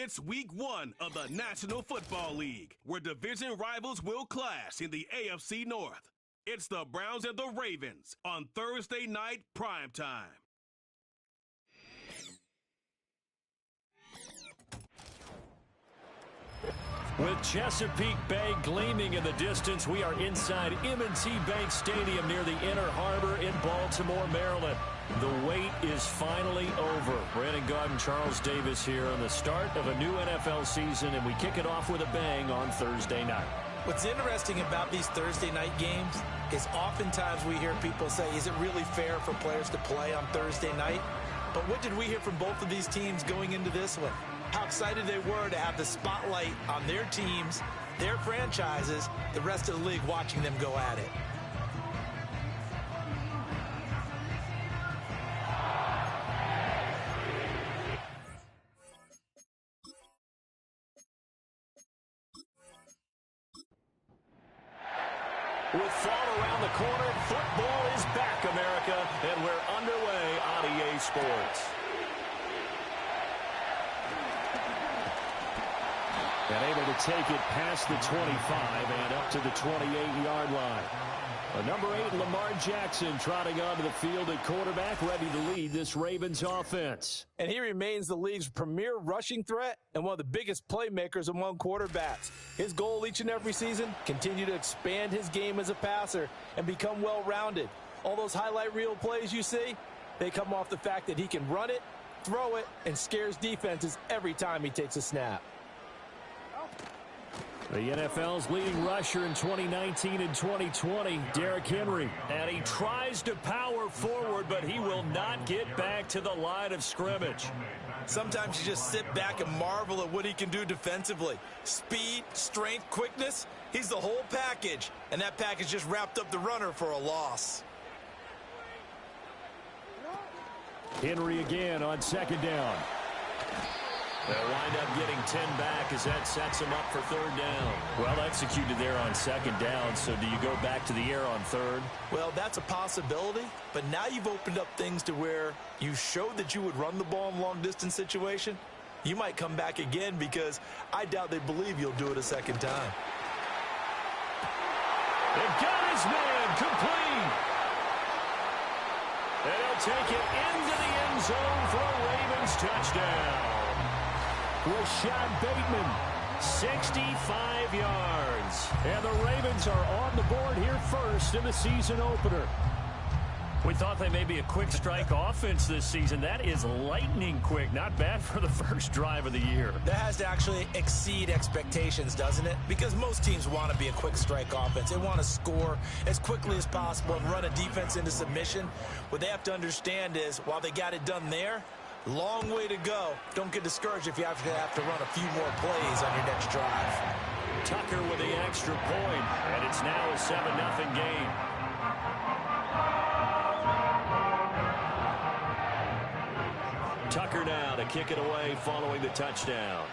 It's week 1 of the National Football League, where division rivals will clash in the AFC North. It's the Browns and the Ravens on Thursday night primetime. With Chesapeake Bay gleaming in the distance, we are inside M&T Bank Stadium near the Inner Harbor in Baltimore, Maryland. The wait is finally over. Brandon Gaudin, Charles Davis here on the start of a new NFL season, and we kick it off with a bang on Thursday night. What's interesting about these Thursday night games is oftentimes we hear people say, is it really fair for players to play on Thursday night? But what did we hear from both of these teams going into this one? How excited they were to have the spotlight on their teams, their franchises, the rest of the league watching them go at it. With fall around the corner, football is back, America, and we're underway on EA Sports. And able to take it past the 25 and up to the 28-yard line. Number 8, Lamar Jackson, trotting onto the field at quarterback, ready to lead this Ravens offense. And he remains the league's premier rushing threat and one of the biggest playmakers among quarterbacks. His goal each and every season, continue to expand his game as a passer and become well-rounded. All those highlight reel plays you see, they come off the fact that he can run it, throw it, and scares defenses every time he takes a snap. The NFL's leading rusher in 2019 and 2020, Derrick Henry. And he tries to power forward, but he will not get back to the line of scrimmage. Sometimes you just sit back and marvel at what he can do defensively. Speed, strength, quickness, he's the whole package. And that package just wrapped up the runner for a loss. Henry again on second down. They'll wind up getting 10 back as that sets them up for third down. Well executed there on second down, so do you go back to the air on third? Well, that's a possibility, but now you've opened up things to where you showed that you would run the ball in long-distance situation. You might come back again because I doubt they believe you'll do it a second time. They've got his man complete. And he'll take it into the end zone for a Ravens touchdown. Rashad Bateman, 65 yards. And the Ravens are on the board here first in the season opener. We thought they may be a quick strike offense this season. That is lightning quick. Not bad for the first drive of the year. That has to actually exceed expectations, doesn't it? Because most teams want to be a quick strike offense. They want to score as quickly as possible and run a defense into submission. What they have to understand is, while they got it done there, long way to go. Don't get discouraged if you have to run a few more plays on your next drive. Tucker with the extra point, and it's now a 7-0 game. Tucker now to kick it away following the touchdown.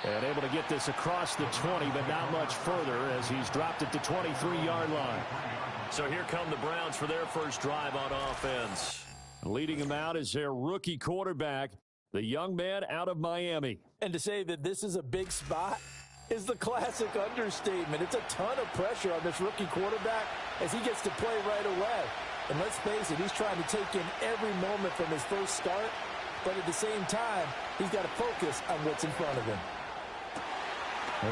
And able to get this across the 20, but not much further as he's dropped it to 23-yard line. So here come the Browns for their first drive on offense. Leading them out is their rookie quarterback, the young man out of Miami. And to say that this is a big spot is the classic understatement. It's a ton of pressure on this rookie quarterback as he gets to play right away. And let's face it, he's trying to take in every moment from his first start, but at the same time, he's got to focus on what's in front of him.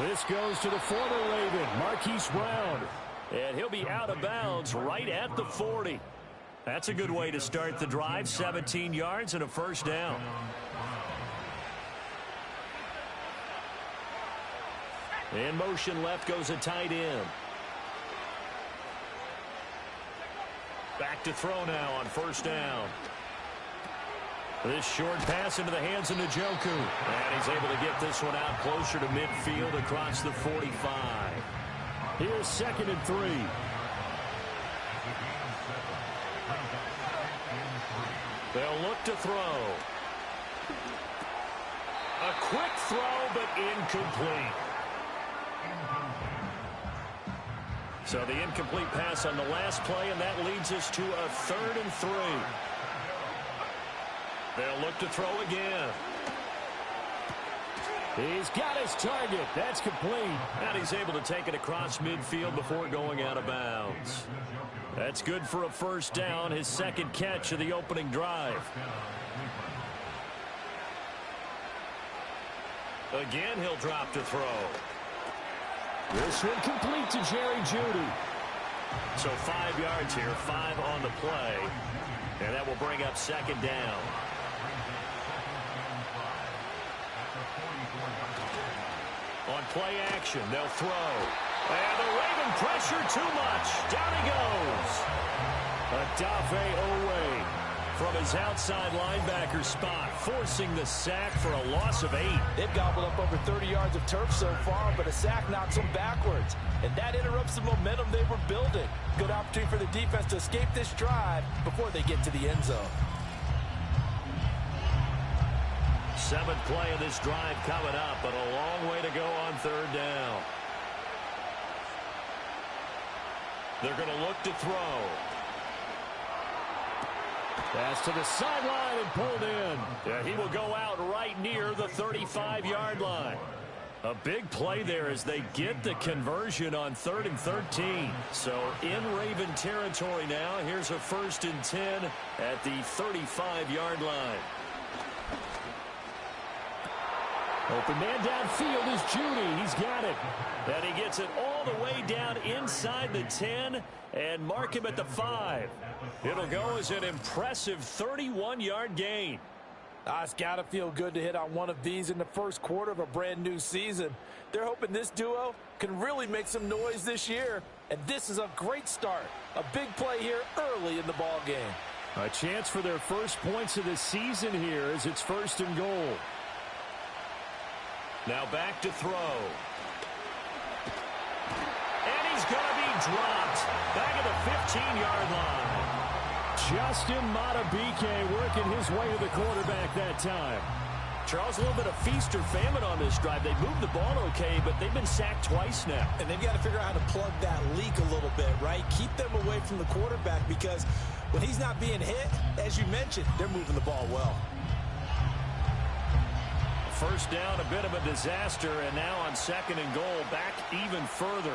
This goes to the former Raven, Marquise Brown. And he'll be out of bounds right at the 40. That's a good way to start the drive, 17 yards and a first down. In motion left goes a tight end. Back to throw now on first down. This short pass into the hands of Njoku. And he's able to get this one out closer to midfield across the 45. Here's 2nd and 3. They'll look to throw. A quick throw, but incomplete. So the incomplete pass on the last play, and that leads us to a 3rd and 3. They'll look to throw again. He's got his target. That's complete. And he's able to take it across midfield before going out of bounds. That's good for a first down, his second catch of the opening drive. Again, he'll drop to throw. This one complete to Jerry Jeudy. So 5 yards here, 5 on the play. And that will bring up second down. On play action, they'll throw. And the Raven pressure too much. Down he goes. Odafe Owe from his outside linebacker spot, forcing the sack for a loss of 8. They've gobbled up over 30 yards of turf so far, but a sack knocks them backwards. And that interrupts the momentum they were building. Good opportunity for the defense to escape this drive before they get to the end zone. 7th play of this drive coming up, but a long way to go on 3rd down. They're going to look to throw. Pass to the sideline and pulled in. Yeah, he will go out right near the 35-yard line. A big play there as they get the conversion on 3rd and 13. So in Raven territory now, here's a 1st and 10 at the 35-yard line. Open man downfield is Jeudy. He's got it. And he gets it all the way down inside the 10 and mark him at the 5. It'll go as an impressive 31-yard gain. It's got to feel good to hit on one of these in the first quarter of a brand new season. They're hoping this duo can really make some noise this year. And this is a great start. A big play here early in the ball game. A chance for their first points of the season here as it's 1st and goal. Now back to throw. And he's going to be dropped. Back at the 15-yard line. Justin Madubuike working his way to the quarterback that time. Charles, a little bit of feast or famine on this drive. They moved the ball okay, but they've been sacked twice now. And they've got to figure out how to plug that leak a little bit, right? Keep them away from the quarterback because when he's not being hit, as you mentioned, they're moving the ball well. First down, a bit of a disaster, and now on 2nd and goal, back even further.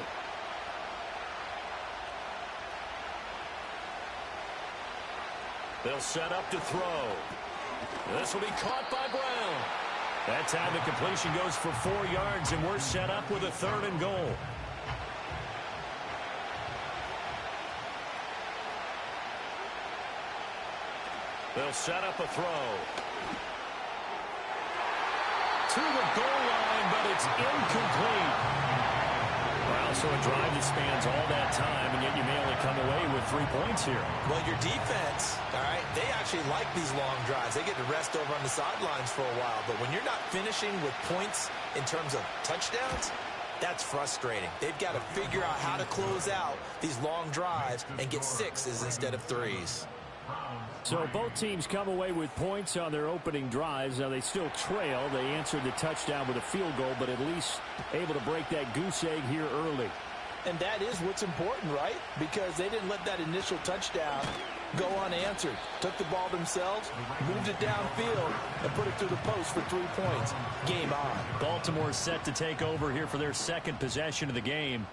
They'll set up to throw. This will be caught by Brown. That time the completion goes for 4 yards, and we're set up with a 3rd and goal. They'll set up a throw. To the goal line, but it's incomplete. Well, so a drive that spans all that time, and yet you may only come away with 3 points here. Well, your defense, all right, they actually like these long drives. They get to rest over on the sidelines for a while. But when you're not finishing with points in terms of touchdowns, that's frustrating. They've got to figure out how to close out these long drives and get 6s instead of 3s. So both teams come away with points on their opening drives. Now they still trail. They answered the touchdown with a field goal, but at least able to break that goose egg here early. And that is what's important, right? Because they didn't let that initial touchdown go unanswered. Took the ball themselves, moved it downfield, and put it through the post for 3 points. Game on. Baltimore set to take over here for their second possession of the game.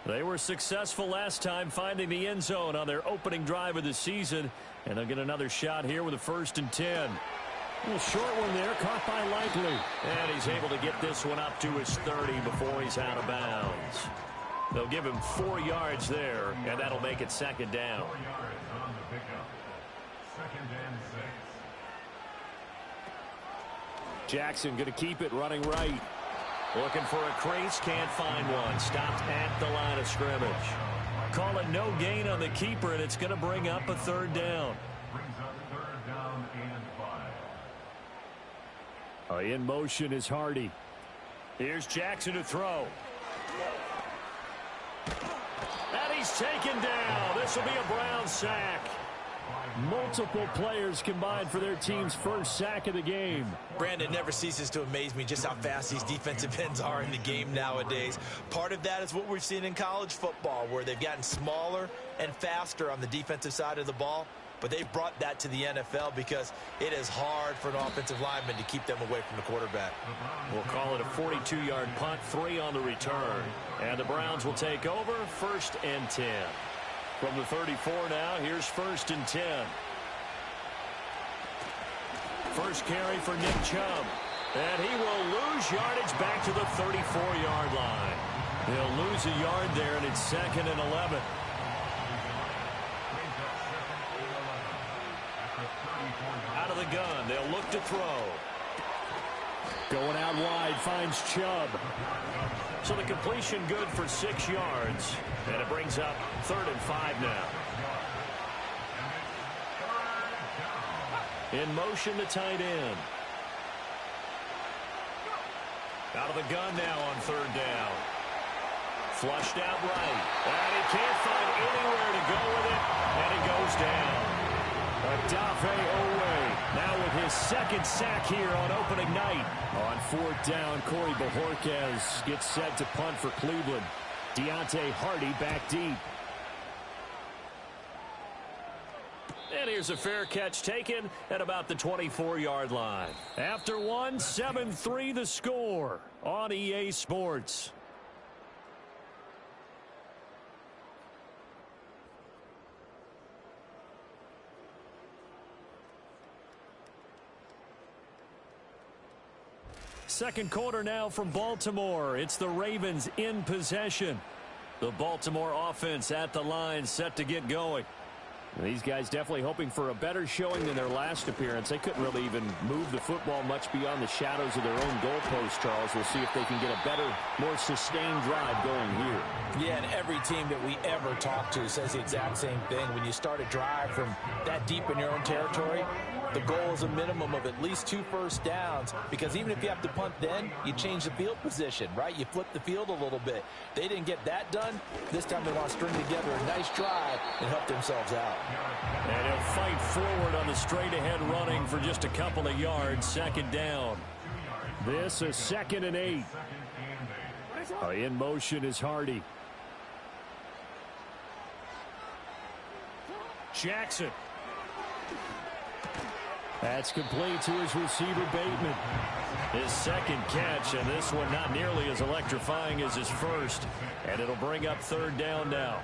They were successful last time finding the end zone on their opening drive of the season, and they'll get another shot here with a 1st and 10. A little short one there, caught by Likely. And he's able to get this one up to his 30 before he's out of bounds. They'll give him 4 yards there, and that'll make it 2nd down. Jackson going to keep it running right. Looking for a crease, can't find one. Stopped at the line of scrimmage. Call it no gain on the keeper, and it's going to bring up a 3rd down. In motion is Hardy. Here's Jackson to throw. And he's taken down. This will be a Brown sack. Multiple players combined for their team's first sack of the game. Brandon, never ceases to amaze me just how fast these defensive ends are in the game nowadays. Part of that is what we've seen in college football, where they've gotten smaller and faster on the defensive side of the ball. But they've brought that to the NFL because it is hard for an offensive lineman to keep them away from the quarterback. We'll call it a 42-yard punt, 3 on the return. And the Browns will take over, 1st and 10. From the 34 now, here's 1st and 10. First carry for Nick Chubb. And he will lose yardage back to the 34-yard line. He'll lose a yard there, and it's 2nd and 11. Out of the gun, they'll look to throw. Going out wide, finds Chubb. So the completion good for 6 yards. And it brings up 3rd and 5 now. In motion, the tight end. Out of the gun now on 3rd down. Flushed out right. And he can't find anywhere to go with it. And he goes down. Odafe Owe now with his 2nd sack here on opening night. On 4th down, Corey Bojorquez gets set to punt for Cleveland. Deontay Hardy back deep. And here's a fair catch taken at about the 24-yard line. After one, 7-3 the score on EA Sports. Second quarter now from Baltimore. It's the Ravens in possession. The Baltimore offense at the line, set to get going. These guys definitely hoping for a better showing than their last appearance. They couldn't really even move the football much beyond the shadows of their own goalpost, Charles. We'll see if they can get a better, more sustained drive going here. Yeah, and every team that we ever talk to says the exact same thing. When you start a drive from that deep in your own territory, the goal is a minimum of at least 2 first downs, because even if you have to punt then, you change the field position, right? You flip the field a little bit. They didn't get that done. This time they want to string together a nice drive and help themselves out. And he'll fight forward on the straight-ahead running for just a couple of yards. 2nd down. This is 2nd and 8. In motion is Hardy. Jackson. That's complete to his receiver, Bateman. His 2nd catch, and this one not nearly as electrifying as his first. And it'll bring up 3rd down now.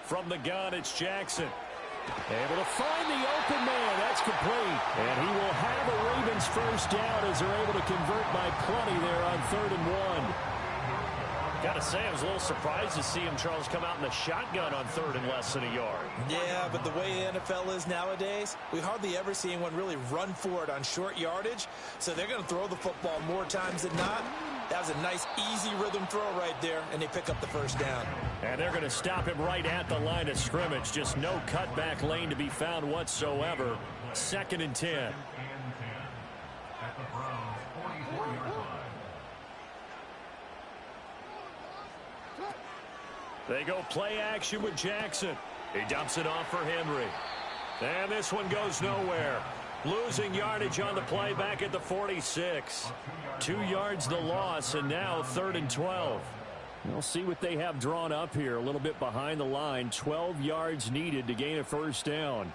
From the gun, it's Jackson. Able to find the open man. That's complete. And he will have a Ravens first down as they're able to convert by plenty there on 3rd and 1. Got to say, I was a little surprised to see him, Charles, come out in the shotgun on 3rd and less than a yard. Yeah, but the way the NFL is nowadays, we hardly ever see anyone really run for it on short yardage. So they're going to throw the football more times than not. That was a nice, easy rhythm throw right there, and they pick up the first down. And they're going to stop him right at the line of scrimmage. Just no cutback lane to be found whatsoever. 2nd and 10. They go play action with Jackson. He dumps it off for Henry. And this one goes nowhere. Losing yardage on the play back at the 46. 2 yards the loss, and now 3rd and 12. We'll see what they have drawn up here. A little bit behind the line. 12 yards needed to gain a first down.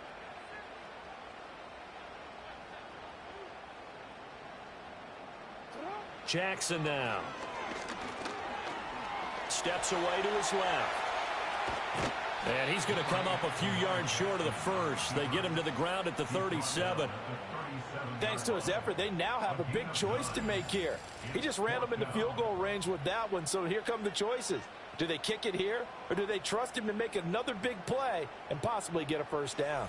Jackson now. Steps away to his left. And he's going to come up a few yards short of the first. They get him to the ground at the 37. Thanks to his effort, they now have a big choice to make here. He just ran them into field goal range with that one, so here come the choices. Do they kick it here, or do they trust him to make another big play and possibly get a first down?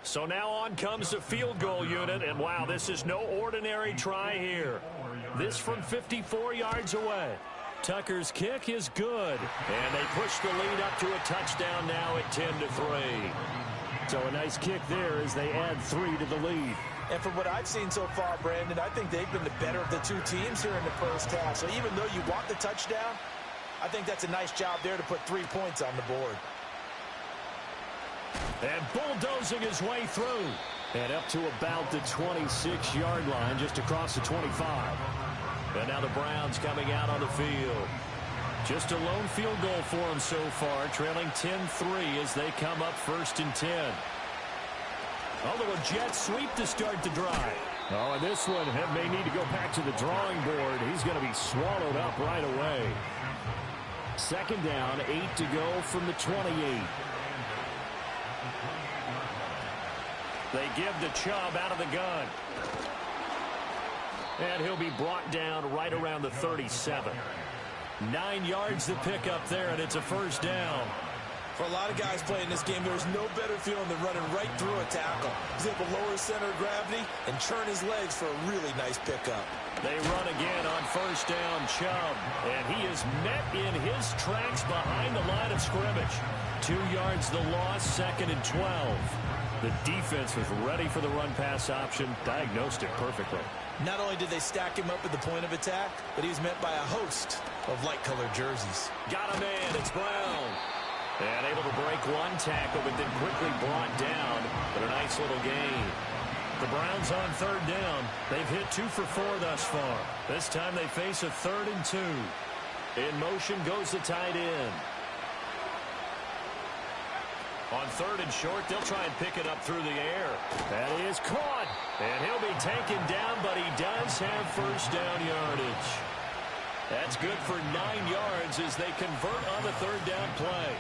So now on comes the field goal unit, and wow, this is no ordinary try here. This from 54 yards away. Tucker's kick is good, and they push the lead up to a touchdown now at 10-3. So a nice kick there as they add 3 to the lead. And from what I've seen so far, Brandon, I think they've been the better of the two teams here in the first half. So even though you want the touchdown, I think that's a nice job there to put 3 points on the board. And bulldozing his way through. And up to about the 26-yard line, just across the 25. And now the Browns coming out on the field. Just a lone field goal for them so far, trailing 10-3 as they come up 1st and 10. A little jet sweep to start the drive. Oh, and this one may need to go back to the drawing board. He's going to be swallowed up right away. 2nd down, 8 to go from the 28. They give the Chubb out of the gun. And he'll be brought down right around the 37. 9 yards to pick up there, and it's a 1st down. For a lot of guys playing this game, there's no better feeling than running right through a tackle. He's able to lower his center of gravity and churn his legs for a really nice pickup. They run again on 1st down, Chubb. And he is met in his tracks behind the line of scrimmage. 2 yards the loss, 2nd and 12. The defense was ready for the run-pass option, diagnosed it perfectly. Not only did they stack him up at the point of attack, but he was met by a host of light-colored jerseys. Got a man, it's Brown. And able to break one tackle, but then quickly brought down. But a nice little gain. The Browns on 3rd down. They've hit 2 for 4 thus far. This time they face a 3rd and 2. In motion goes the tight end. On 3rd and short, they'll try and pick it up through the air. That is caught. And he'll be taken down, but he does have 1st down yardage. That's good for 9 yards as they convert on the 3rd down play.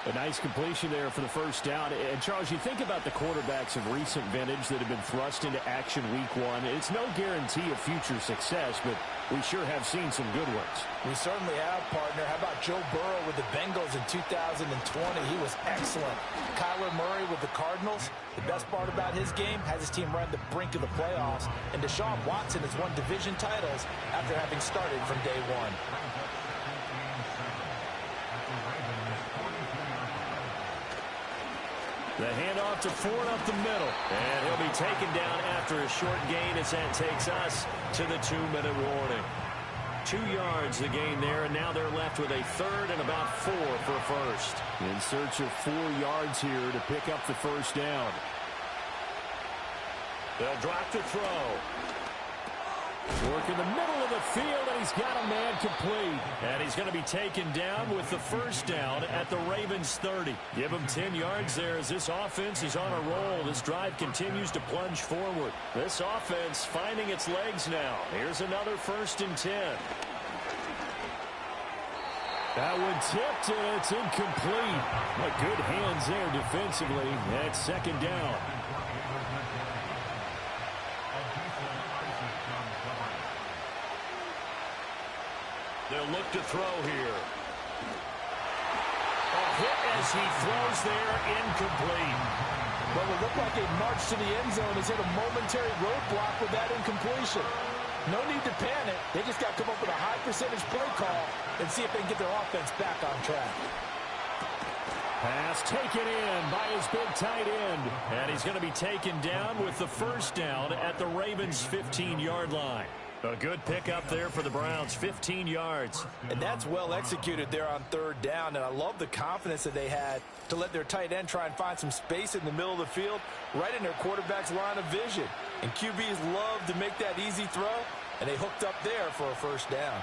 A nice completion there for the 1st down. And, Charles, you think about the quarterbacks of recent vintage that have been thrust into action week 1. It's no guarantee of future success, but we sure have seen some good ones. We certainly have, partner. How about Joe Burrow with the Bengals in 2020? He was excellent. Kyler Murray with the Cardinals. The best part about his game has his team right on the brink of the playoffs. And Deshaun Watson has won division titles after having started from day 1. The handoff to Ford up the middle. And he'll be taken down after a short gain as that takes us to the 2-minute warning. 2 yards the gain there, and now they're left with a 3rd and about 4 for a 1st. In search of 4 yards here to pick up the 1st down. They'll drop the throw. Work in the middle of the field, and he's got a man complete. And he's going to be taken down with the 1st down at the Ravens 30. Give him 10 yards there as this offense is on a roll. This drive continues to plunge forward. This offense finding its legs now. Here's another 1st and 10. That one tipped, and it's incomplete. But good hands there defensively. That's 2nd down. They'll look to throw here. A hit as he throws there, incomplete. Well, it looked like a march to the end zone has hit a momentary roadblock with that incompletion. No need to panic. They just got to come up with a high percentage play call and see if they can get their offense back on track. Pass taken in by his big tight end. And he's going to be taken down with the 1st down at the Ravens' 15-yard line. A good pickup there for the Browns, 15 yards. And that's well executed there on 3rd down, and I love the confidence that they had to let their tight end try and find some space in the middle of the field, right in their quarterback's line of vision. And QBs love to make that easy throw, and they hooked up there for a 1st down.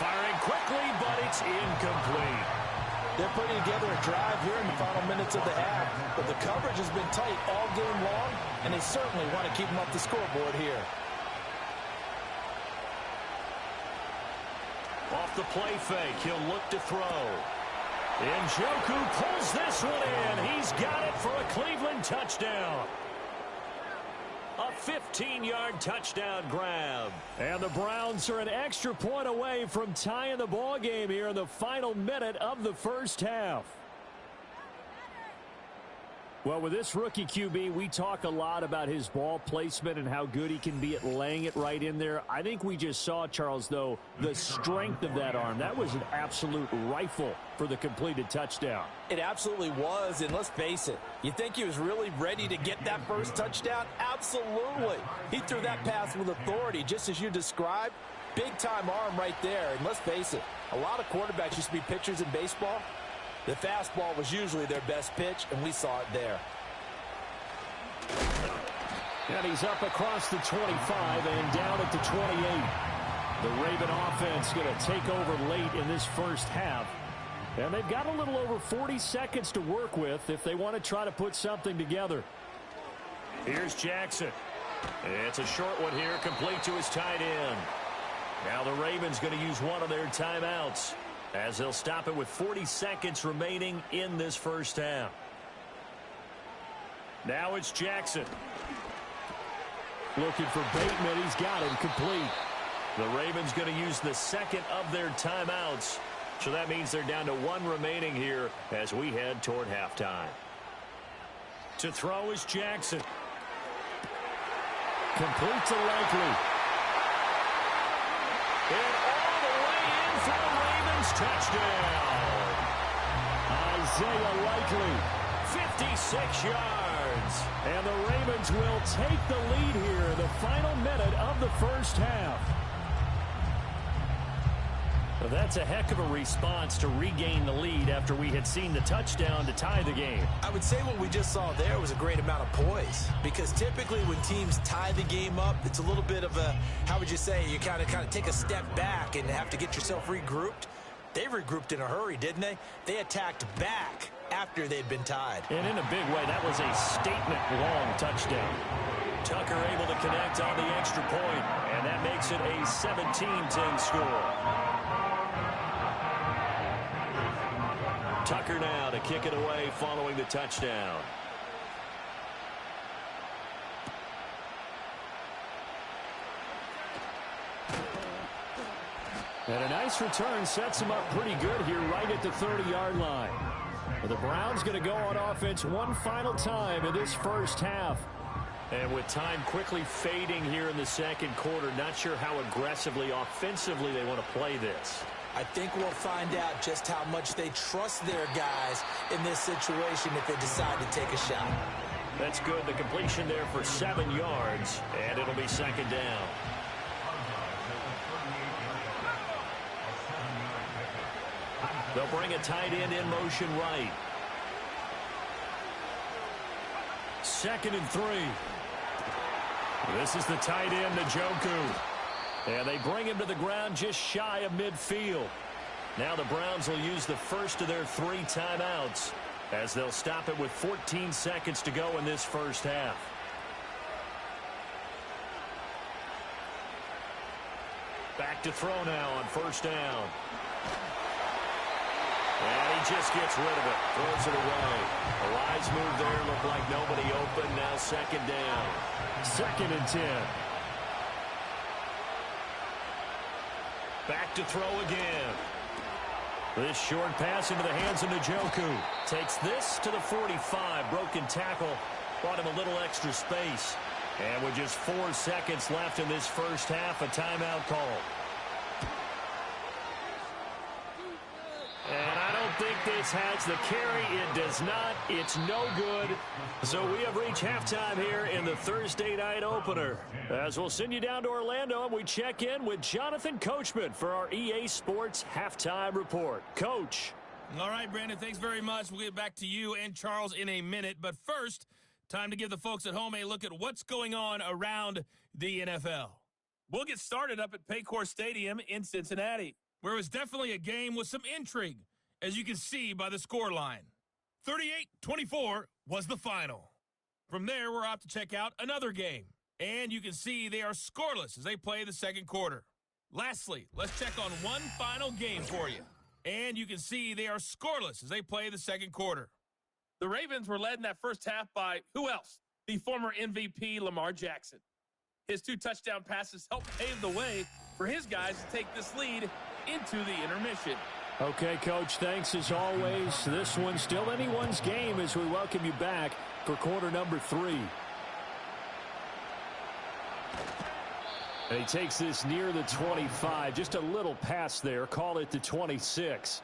Firing quickly, but it's incomplete. They're putting together a drive here in the final minutes of the half, but the coverage has been tight all game long, and they certainly want to keep them up the scoreboard here. Off the play fake, he'll look to throw. Njoku pulls this one in. He's got it for a Cleveland touchdown. A 15-yard touchdown grab. And the Browns are an extra point away from tying the ball game here in the final minute of the 1st half. Well, with this rookie QB, we talk a lot about his ball placement and how good he can be at laying it right in there. I think we just saw, Charles, though, the strength of that arm. That was an absolute rifle for the completed touchdown. It absolutely was, and let's face it, you think he was really ready to get that first touchdown? Absolutely. He threw that pass with authority, just as you described. Big-time arm right there, and let's face it, a lot of quarterbacks used to be pitchers in baseball. The fastball was usually their best pitch, and we saw it there. And he's up across the 25 and down at the 28. The Raven offense going to take over late in this first half. And they've got a little over 40 seconds to work with if they want to try to put something together. Here's Jackson. It's a short one here, complete to his tight end. Now the Ravens going to use one of their timeouts, as they'll stop it with 40 seconds remaining in this first half. Now it's Jackson. Looking for Bateman. He's got it complete. The Ravens going to use the second of their timeouts. So that means they're down to one remaining here as we head toward halftime. To throw is Jackson. Complete to Likely. And all the way in for the Ravens touchdown. Isaiah Likely. 56 yards. And the Ravens will take the lead here in the final minute of the first half. Well, that's a heck of a response to regain the lead after we had seen the touchdown to tie the game. I would say what we just saw there was a great amount of poise, because typically when teams tie the game up, it's a little bit of a, how would you say, you kind of take a step back and have to get yourself regrouped. They regrouped in a hurry, didn't they? They attacked back after they'd been tied. And in a big way, that was a statement-long touchdown. Tucker able to connect on the extra point, and that makes it a 17-10 score. Tucker now to kick it away following the touchdown. And a nice return sets him up pretty good here right at the 30-yard line. But the Browns going to go on offense one final time in this first half. And with time quickly fading here in the second quarter, not sure how aggressively, offensively they want to play this. I think we'll find out just how much they trust their guys in this situation if they decide to take a shot. That's good. The completion there for 7 yards, and it'll be second down. They'll bring a tight end in motion right. 2nd and 3. This is the tight end, Njoku. And they bring him to the ground just shy of midfield. Now the Browns will use the first of their 3 timeouts as they'll stop it with 14 seconds to go in this first half. Back to throw now on first down. And he just gets rid of it. Throws it away. A wise move there. Looked like nobody open. Now second down. 2nd and 10. Back to throw again. This short pass into the hands of Njoku. Takes this to the 45. Broken tackle. Brought him a little extra space. And with just 4 seconds left in this first half, a timeout call. And I don't think this has the carry. It does not. It's no good. So we have reached halftime here in the Thursday night opener. As we'll send you down to Orlando and we check in with Jonathan Coachman for our EA Sports Halftime Report. Coach. All right, Brandon, thanks very much. We'll get back to you and Charles in a minute. But first, time to give the folks at home a look at what's going on around the NFL. We'll get started up at Paycor Stadium in Cincinnati, where it was definitely a game with some intrigue, as you can see by the score line. 38-24 was the final. From there, we're off to check out another game, and you can see they are scoreless as they play the second quarter. Lastly, let's check on one final game for you, and you can see they are scoreless as they play the second quarter. The Ravens were led in that first half by, who else? The former MVP, Lamar Jackson. His 2 touchdown passes helped pave the way for his guys to take this lead into the intermission. Okay, Coach, thanks as always. This one's still anyone's game as we welcome you back for quarter number 3. And he takes this near the 25. Just a little pass there. Call it the 26.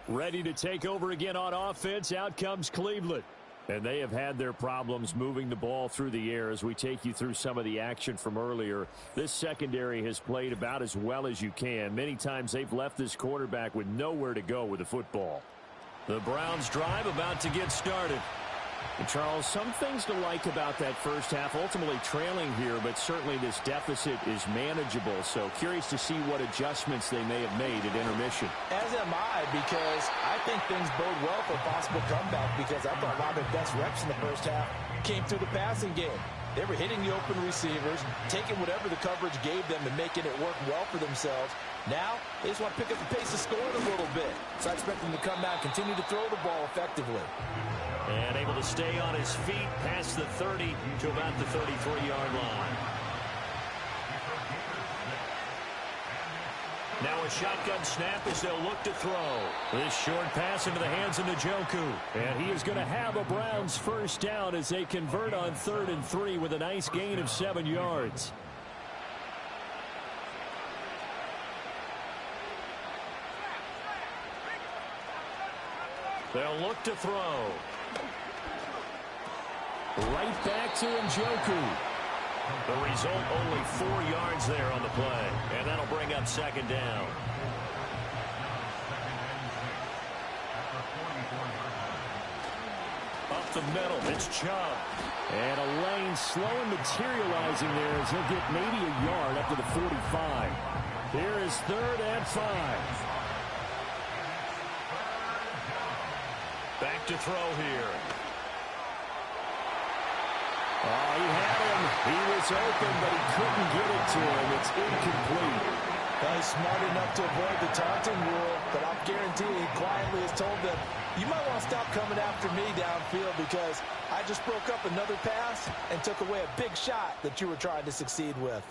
Ready to take over again on offense. Out comes Cleveland. And they have had their problems moving the ball through the air as we take you through some of the action from earlier. This secondary has played about as well as you can. Many times they've left this quarterback with nowhere to go with the football. The Browns drive about to get started. And Charles, some things to like about that first half. Ultimately trailing here, but certainly this deficit is manageable. So curious to see what adjustments they may have made at intermission. As am I, because I think things bode well for a possible comeback, because I thought a lot of their best reps in the first half came through the passing game. They were hitting the open receivers, taking whatever the coverage gave them and making it work well for themselves. Now, they just want to pick up the pace of scoring a little bit. So I expect them to come out and continue to throw the ball effectively. And able to stay on his feet past the 30 to about the 33-yard line. Now a shotgun snap as they'll look to throw. This short pass into the hands of Njoku. And he is going to have a Browns first down as they convert on 3rd and 3 with a nice gain of 7 yards. They'll look to throw. Right back to Njoku. The result, only 4 yards there on the play. And that'll bring up 2nd down. Up the middle, it's Chubb. And a lane slow and materializing there as he'll get maybe a yard up to the 45. Here is 3rd and 5. Back to throw here. Oh, he had him. He was open, but he couldn't get it to him. It's incomplete. Well, he's smart enough to avoid the taunting rule, but I'll guarantee he quietly has told them, you might want to stop coming after me downfield because I just broke up another pass and took away a big shot that you were trying to succeed with.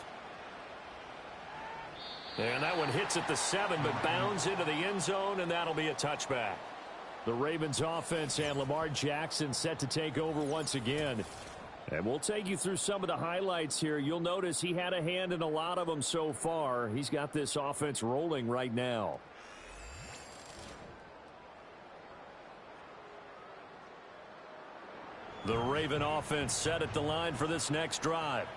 And that one hits at the 7, but bounds into the end zone, and that'll be a touchback. The Ravens offense and Lamar Jackson set to take over once again. And we'll take you through some of the highlights here. You'll notice he had a hand in a lot of them so far. He's got this offense rolling right now. The Raven offense set at the line for this next drive.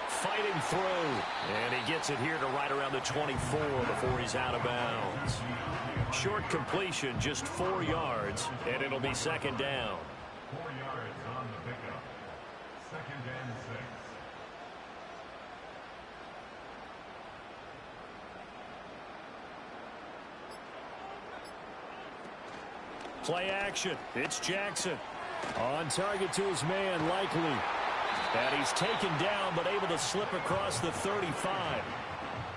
Fighting through, and he gets it here to right around the 24 before he's out of bounds. Short completion, just 4 yards, and it'll be 2nd down. 4 yards on the pickup. 2nd and 6. Play action. It's Jackson. On target to his man, Likely. And he's taken down, but able to slip across the 35.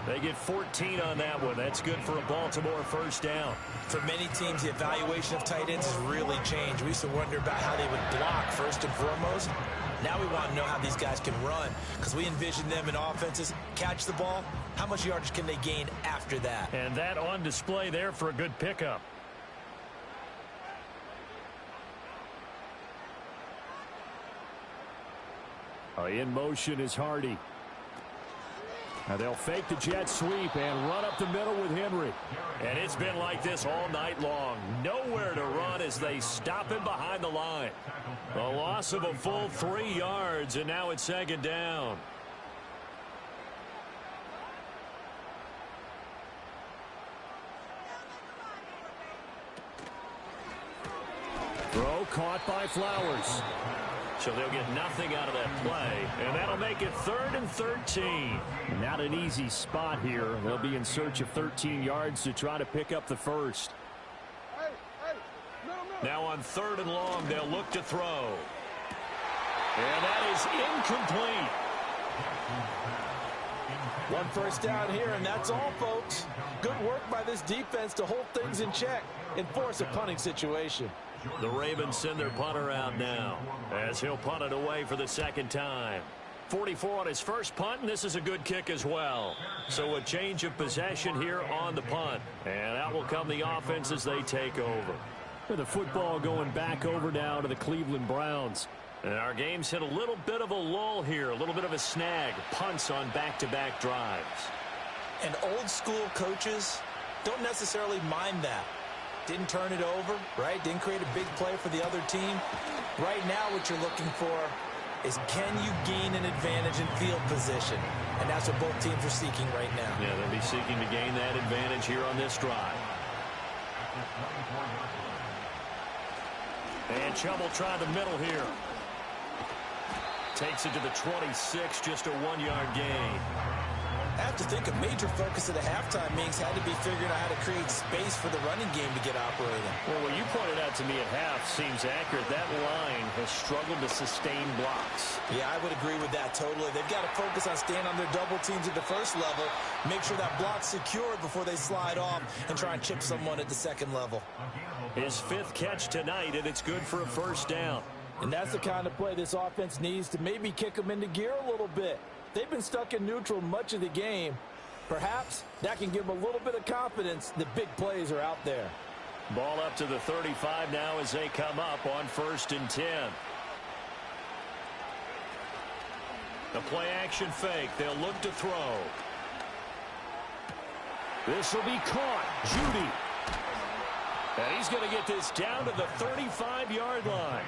They get 14 on that one. That's good for a Baltimore first down. For many teams, the evaluation of tight ends has really changed. We used to wonder about how they would block first and foremost. Now we want to know how these guys can run, because we envision them in offenses catch the ball. How much yardage can they gain after that? And that on display there for a good pickup. In motion is Hardy. Now they'll fake the jet sweep and run up the middle with Henry. And it's been like this all night long. Nowhere to run as they stop him behind the line. The loss of a full 3 yards, and now it's 2nd down. Throw caught by Flowers. So they'll get nothing out of that play, and that'll make it 3rd and 13. Not an easy spot here. They'll be in search of 13 yards to try to pick up the first. Now on 3rd and long, they'll look to throw. And that is incomplete. One first down here, and that's all, folks. Good work by this defense to hold things in check and force a punting situation. The Ravens send their punter out now as he'll punt it away for the second time. 44 on his first punt, and this is a good kick as well. So a change of possession here on the punt. And out will come the offense as they take over. And the football going back over now to the Cleveland Browns. And our game's hit a little bit of a lull here, a little bit of a snag. Punts on back-to-back drives. And old school coaches don't necessarily mind that. Didn't turn it over, right? Didn't create a big play for the other team. Right now what you're looking for is, can you gain an advantage in field position? And that's what both teams are seeking right now. Yeah, they'll be seeking to gain that advantage here on this drive. And Chubb will try the middle here. Takes it to the 26, just a 1-yard gain. I have to think a major focus of the halftime meetings had to be figuring out how to create space for the running game to get operating. Well, what you pointed out to me at half seems accurate. That line has struggled to sustain blocks. Yeah, I would agree with that totally. They've got to focus on staying on their double teams at the first level, make sure that block's secured before they slide off and try and chip someone at the second level. His 5th catch tonight, and it's good for a first down. And that's the kind of play this offense needs to maybe kick them into gear a little bit. They've been stuck in neutral much of the game. Perhaps that can give them a little bit of confidence that big plays are out there. Ball up to the 35 now as they come up on 1st and 10. The play action fake. They'll look to throw. This will be caught. Judy. And he's going to get this down to the 35-yard line.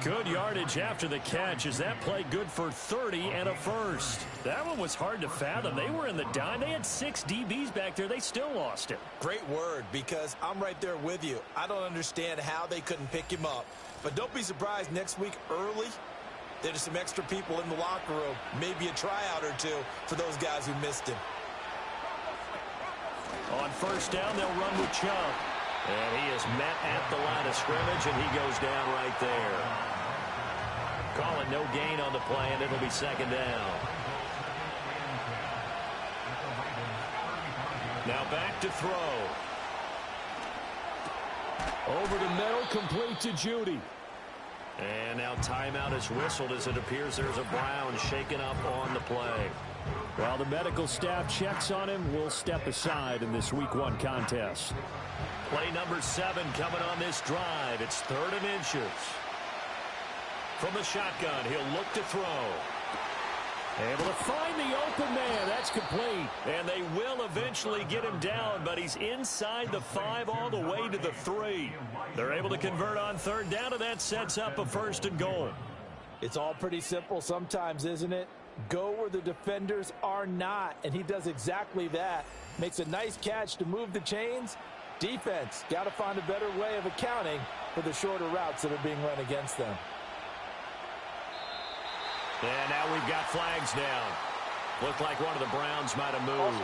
Good yardage after the catch. Is that play good for 30 and a first? That one was hard to fathom. They were in the dime. They had 6 DBs back there. They still lost it. Great word, because I'm right there with you. I don't understand how they couldn't pick him up. But don't be surprised next week early, there's some extra people in the locker room. Maybe a tryout or two for those guys who missed him. On 1st down, they'll run with Chubb. And he is met at the line of scrimmage, and he goes down right there. Call it no gain on the play, and it'll be 2nd down. Now back to throw. Over the middle, complete to Judy. And now timeout is whistled as it appears there's a Brown shaken up on the play. While the medical staff checks on him, we'll step aside in this Week 1 contest. Play number 7 coming on this drive. It's 3rd and inches. From the shotgun, he'll look to throw. Able to find the open man. That's complete. And they will eventually get him down, but he's inside the 5 all the way to the 3. They're able to convert on 3rd down, and that sets up a 1st and goal. It's all pretty simple sometimes, isn't it? Go where the defenders are not, and he does exactly that. Makes a nice catch to move the chains. Defense got to find a better way of accounting for the shorter routes that are being run against them. And now we've got flags down. Looked like one of the Browns might have moved.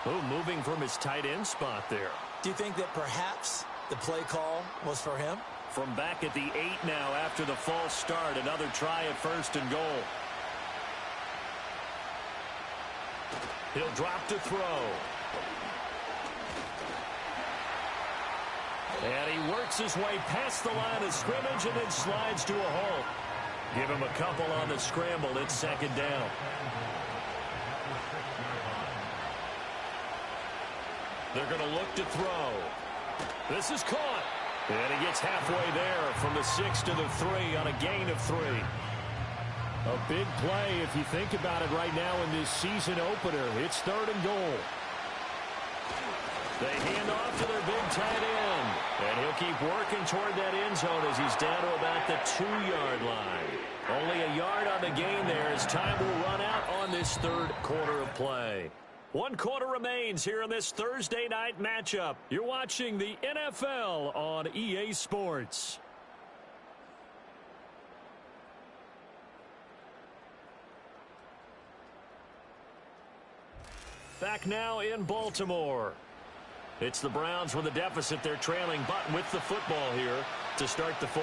Oh, moving from his tight end spot there. Do you think that perhaps the play call was for him? From back at the 8 now after the false start. Another try at 1st and goal. He'll drop to throw. And he works his way past the line of scrimmage and then slides to a halt. Give him a couple on the scramble. It's 2nd down. They're going to look to throw. This is caught. And he gets halfway there from the 6 to the 3 on a gain of 3. A big play if you think about it right now in this season opener. It's 3rd and goal. They hand off to their big tight end. And he'll keep working toward that end zone as he's down to about the 2-yard line. Only a yard on the gain there as time will run out on this 3rd quarter of play. 1 quarter remains here in this Thursday night matchup. You're watching the NFL on EA Sports. Back now in Baltimore. It's the Browns with a deficit. They're trailing, but with the football here to start the 4th.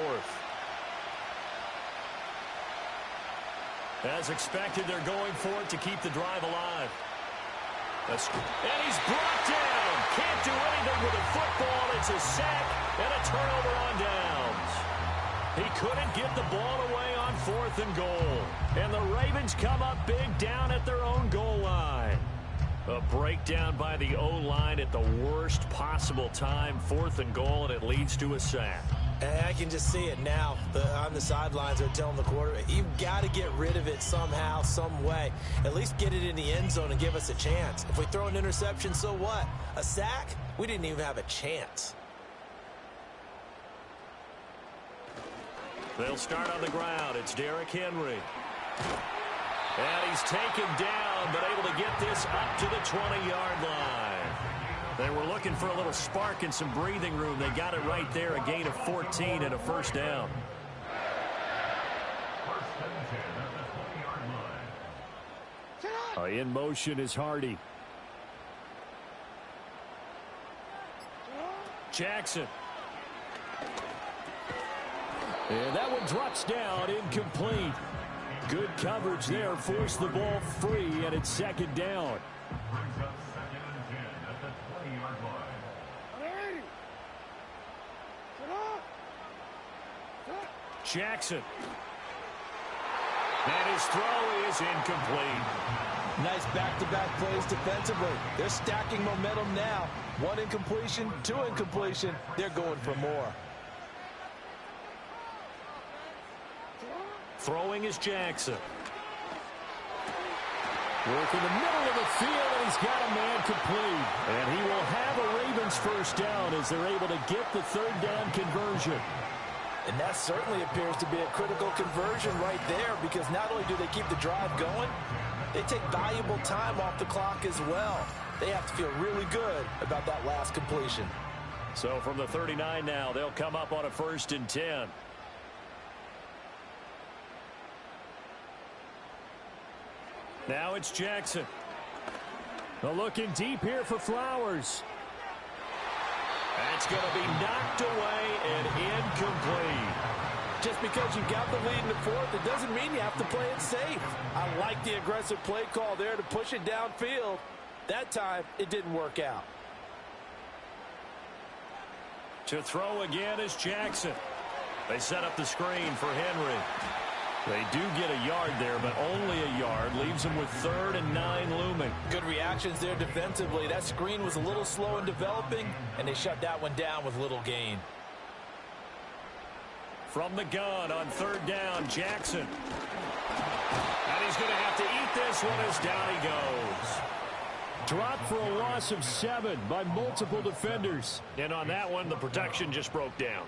As expected, they're going for it to keep the drive alive. And he's brought down. Can't do anything with the football. It's a sack and a turnover on downs. He couldn't get the ball away on 4th and goal. And the Ravens come up big down at their own goal line. A breakdown by the O-line at the worst possible time. 4th and goal, and it leads to a sack. And I can just see it now. On the sidelines, they're telling the quarterback, you've got to get rid of it somehow, some way. At least get it in the end zone and give us a chance. If we throw an interception, so what? A sack? We didn't even have a chance. They'll start on the ground. It's Derrick Henry. And he's taken down, but able to get this up to the 20-yard line. They were looking for a little spark and some breathing room. They got it right there, a gain of 14 and a first down. In motion is Hardy. Jackson. And that one drops down, incomplete. Good coverage there, forced the ball free, and it's second down. Jackson. And his throw is incomplete. Nice back-to-back plays defensively. They're stacking momentum now. 1 incompletion, 2 incompletion. They're going for more. Throwing is Jackson. Work in the middle of the field, and he's got a man complete. And he will have a Ravens first down as they're able to get the 3rd down conversion. And that certainly appears to be a critical conversion right there, because not only do they keep the drive going, they take valuable time off the clock as well. They have to feel really good about that last completion. So from the 39 now, they'll come up on a 1st and 10. Now it's Jackson. Looking deep here for Flowers. That's going to be knocked away and incomplete. Just because you got the lead in the 4th, it doesn't mean you have to play it safe. I like the aggressive play call there to push it downfield. That time, it didn't work out. To throw again is Jackson. They set up the screen for Henry. They do get a yard there, but only a yard. Leaves them with 3rd and 9 looming. Good reactions there defensively. That screen was a little slow in developing, and they shut that one down with little gain. From the gun on 3rd down, Jackson. And he's going to have to eat this one as down he goes. Dropped for a loss of 7 by multiple defenders. And on that one, the protection just broke down.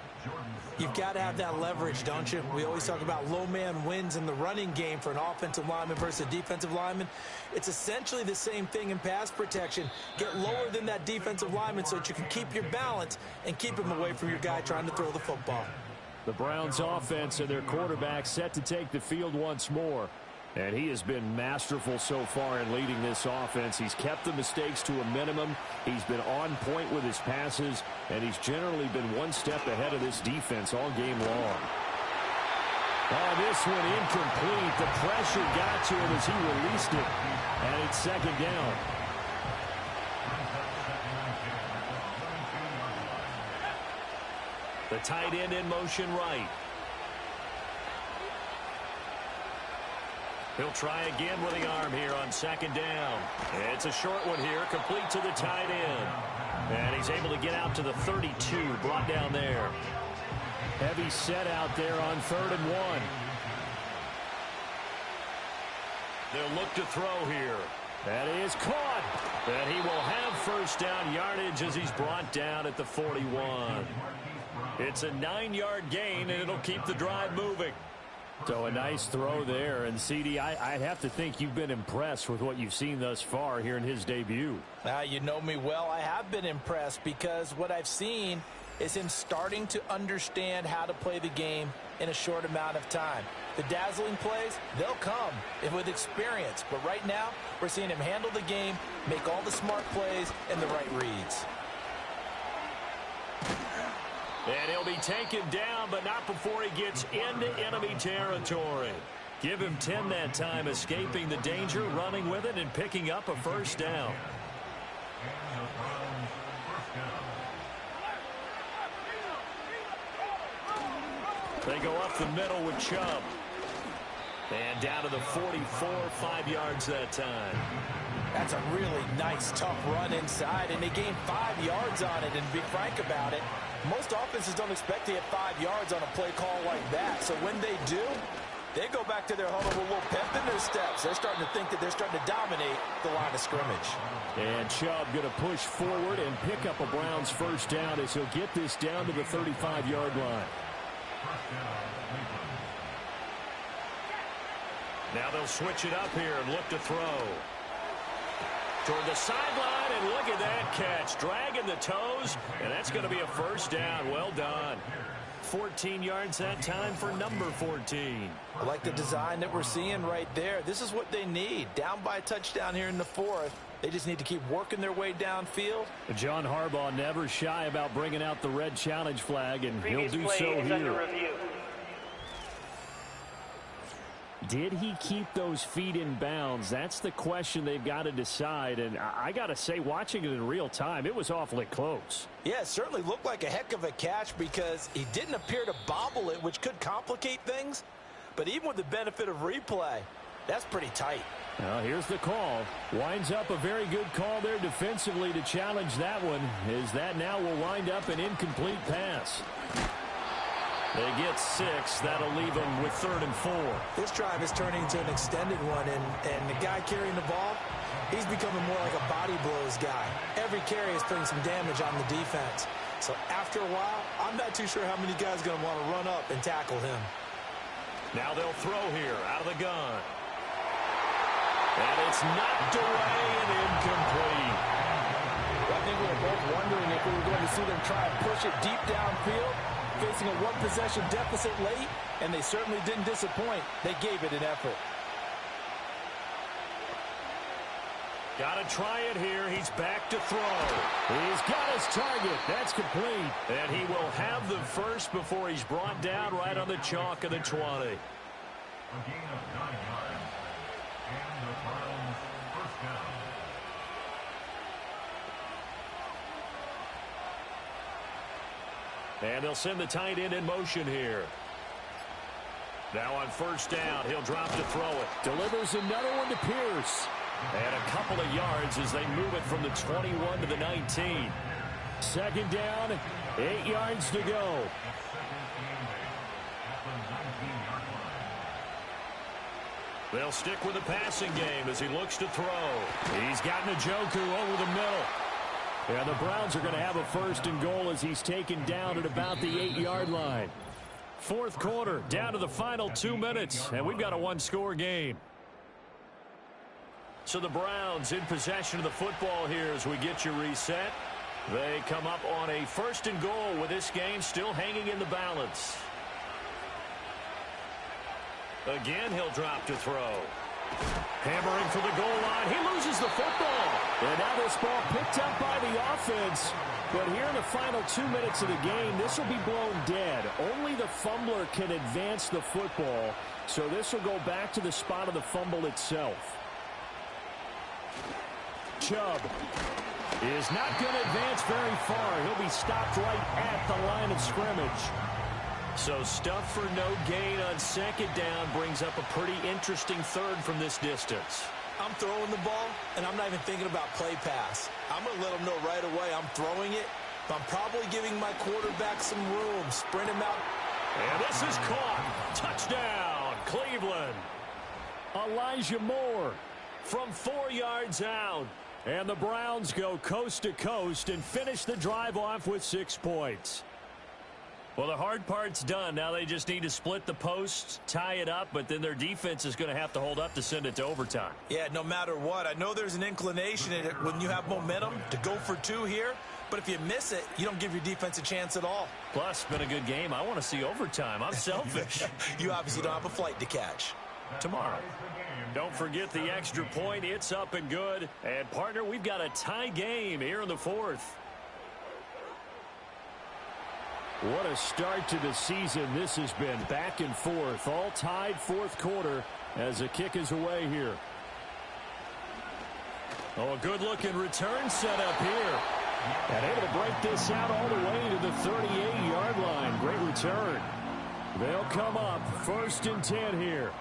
You've got to have that leverage, don't you? We always talk about low man wins in the running game for an offensive lineman versus a defensive lineman. It's essentially the same thing in pass protection. Get lower than that defensive lineman so that you can keep your balance and keep him away from your guy trying to throw the football. The Browns offense and their quarterback set to take the field once more. And he has been masterful so far in leading this offense. He's kept the mistakes to a minimum. He's been on point with his passes, and he's generally been one step ahead of this defense all game long. Oh, this one incomplete. The pressure got to him as he released it, and it's second down. The tight end in motion right. He'll try again with the arm here on 2nd down. It's a short one here, complete to the tight end. And he's able to get out to the 32, brought down there. Heavy set out there on 3rd and 1. They'll look to throw here. That is caught. And he will have first down yardage as he's brought down at the 41. It's a 9-yard gain, and it'll keep the drive moving. So a nice throw there. And, CD, I'd have to think you've been impressed with what you've seen thus far here in his debut. You know me well. I have been impressed because what I've seen is him starting to understand how to play the game in a short amount of time. The dazzling plays, they'll come with experience. But right now, we're seeing him handle the game, make all the smart plays, and the right reads. And he'll be taken down, but not before he gets into enemy territory. Give him 10 that time, escaping the danger, running with it, and picking up a first down. Browns, first down. They go up the middle with Chubb. And down to the 44, 5 yards that time. That's a really nice, tough run inside, and they gained 5 yards on it. And to be frank about it, most offenses don't expect to hit 5 yards on a play call like that. So when they do, they go back to their huddle with a little pep in their steps. They're starting to think that they're starting to dominate the line of scrimmage. And Chubb going to push forward and pick up a Browns first down as he'll get this down to the 35-yard line. Now they'll switch it up here and look to throw. Toward the sideline, and look at that catch. Dragging the toes, and that's going to be a first down. Well done. 14 yards that time for number 14. I like the design that we're seeing right there. This is what they need. Down by a touchdown here in the fourth. They just need to keep working their way downfield. John Harbaugh never shy about bringing out the red challenge flag, and he'll do so here. Did he keep those feet in bounds? That's the question they've got to decide. And I got to say, watching it in real time, it was awfully close. Yeah, it certainly looked like a heck of a catch because he didn't appear to bobble it, which could complicate things. But even with the benefit of replay, that's pretty tight. Well, here's the call. Winds up a very good call there defensively to challenge that one, as that now will wind up an incomplete pass. They get 6. That'll leave them with 3rd and 4. This drive is turning into an extended one, and the guy carrying the ball, he's becoming more like a body blows guy. Every carry is putting some damage on the defense. So after a while, I'm not too sure how many guys are going to want to run up and tackle him. Now they'll throw here out of the gun. And it's knocked away and incomplete. I think we were both wondering if we were going to see them try and push it deep downfield, facing a one-possession deficit late, and they certainly didn't disappoint. They gave it an effort. Got to try it here. He's back to throw. He's got his target. That's complete. And he will have the first before he's brought down right on the chalk of the 20. A gain of 9 yards. And the Browns, first down. And they'll send the tight end in motion here. Now on first down, he'll drop to throw it. Delivers another one to Pierce. And a couple of yards as they move it from the 21 to the 19. Second down, 8 yards to go. They'll stick with the passing game as he looks to throw. He's got Njoku over the middle. Yeah, the Browns are going to have a first and goal as he's taken down at about the 8-yard line. Fourth quarter, down to the final 2 minutes, and we've got a one-score game. So the Browns in possession of the football here as we get you reset. They come up on a first and goal with this game still hanging in the balance. Again, he'll drop to throw. Hammering for the goal line. He loses the football. And now this ball picked up by the offense. But here in the final 2 minutes of the game, this will be blown dead. Only the fumbler can advance the football. So this will go back to the spot of the fumble itself. Chubb is not going to advance very far. He'll be stopped right at the line of scrimmage. So stuff for no gain on second down brings up a pretty interesting third from this distance. I'm throwing the ball, and I'm not even thinking about play pass. I'm going to let them know right away I'm throwing it, but I'm probably giving my quarterback some room. Sprint him out. And this is caught. Touchdown, Cleveland. Elijah Moore from 4 yards out. And the Browns go coast to coast and finish the drive off with 6 points. Well, the hard part's done. Now they just need to split the posts, tie it up, but then their defense is going to have to hold up to send it to overtime. Yeah, no matter what. I know there's an inclination in it when you have momentum to go for 2 here, but if you miss it, you don't give your defense a chance at all. Plus, it's been a good game. I want to see overtime. I'm selfish. You obviously don't have a flight to catch. Tomorrow. Don't forget the extra point. It's up and good. And, partner, we've got a tie game here in the fourth. What a start to the season this has been. Back and forth, all tied fourth quarter as the kick is away here. Oh, a good-looking return set up here. And able to break this out all the way to the 38-yard line. Great return. They'll come up 1st and 10 here.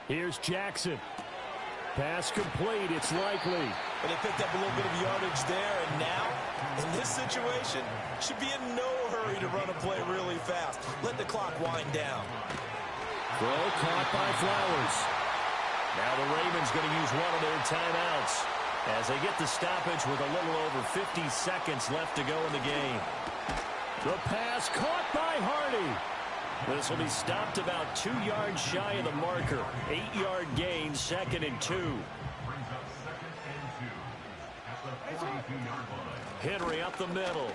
Here's Jackson. Pass complete. It's likely. But they picked up a little bit of yardage there, and now, in this situation, should be in no hurry to run a play really fast. Let the clock wind down. Throw caught by Flowers. Now the Ravens going to use one of their timeouts as they get the stoppage with a little over 50 seconds left to go in the game. The pass caught by Hardy. This will be stopped about 2 yards shy of the marker. 8-yard gain, 2nd and 2. Brings up 2nd and 2 at the 42-yard line. Henry up the middle.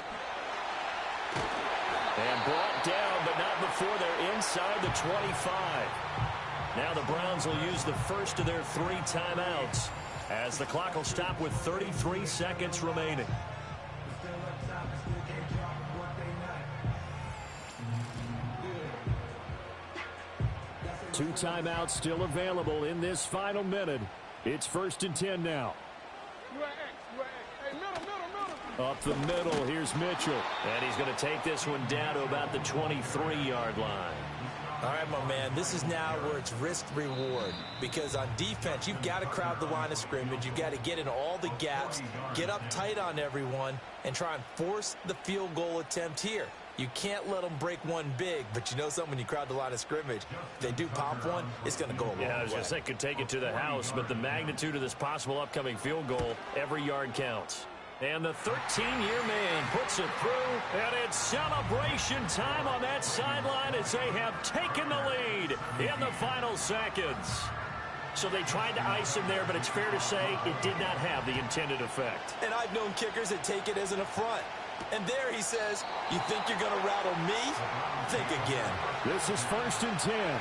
And brought down, but not before they're inside the 25. Now the Browns will use the first of their 3 timeouts as the clock will stop with 33 seconds remaining. Two timeouts still available in this final minute. It's 1st and 10 now. Up the middle, here's Mitchell. And he's going to take this one down to about the 23-yard line. All right, my man, this is now where it's risk-reward. Because on defense, you've got to crowd the line of scrimmage. You've got to get in all the gaps, get up tight on everyone, and try and force the field goal attempt here. You can't let them break one big, but you know something, when you crowd the line of scrimmage, if they do pop one, it's going to go a long way. Yeah, I was going to say, could take it to the house, but the magnitude of this possible upcoming field goal, every yard counts. And the 13-year man puts it through, and it's celebration time on that sideline as they have taken the lead in the final seconds. So they tried to ice him there, but it's fair to say it did not have the intended effect. And I've known kickers that take it as an affront. And there he says, you think you're going to rattle me? Think again. This is 1st and 10.